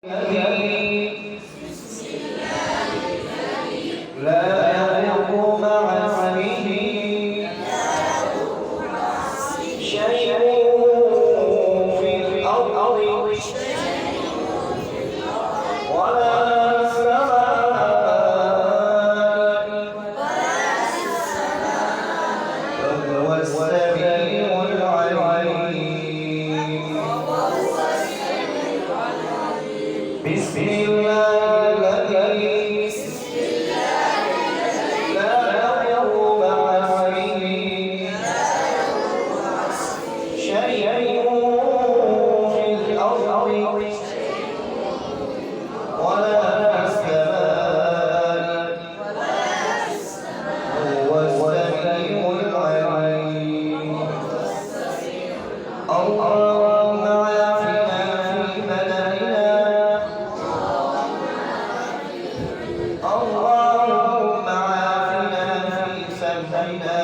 لا يضر مع اسمه شيء في الأرض ولا السماء وهو السميع العليم. بسم الله الذي لا يضر مع اسمه شيء في الأرض ولا السماء هو السميع العليم. اللهم عافنا في بدننا اللهم عافنا في سمعنا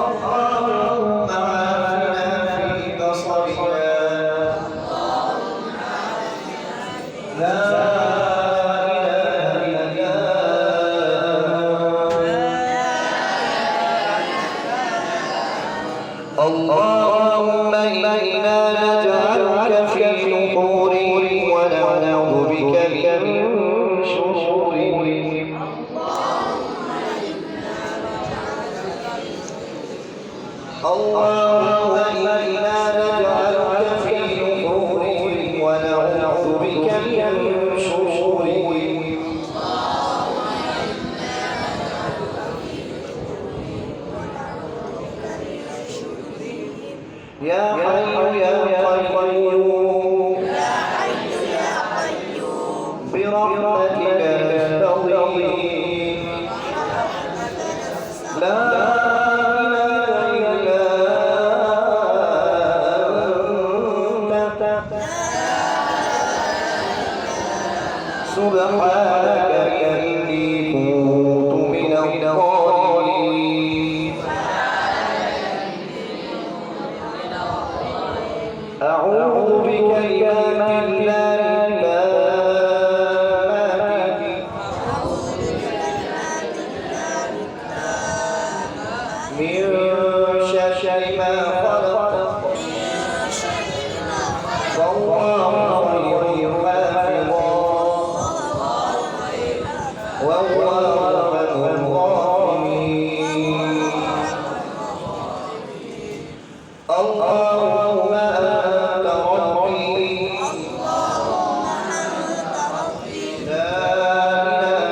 اللهم عافنا في بصرنا لا إله إلا أنت. اللهم إنا نجعلك في نحورهم ونعوذ بك من شرورهم. اللهم إنا نجعلك في نحورهم ونعوذ بك من شرورهم. يا حي يا قيوم برحمتك نستغيث لا إله إلا أنت سبحانك إني كنت من الظالمين. أعوذ بكلمات الله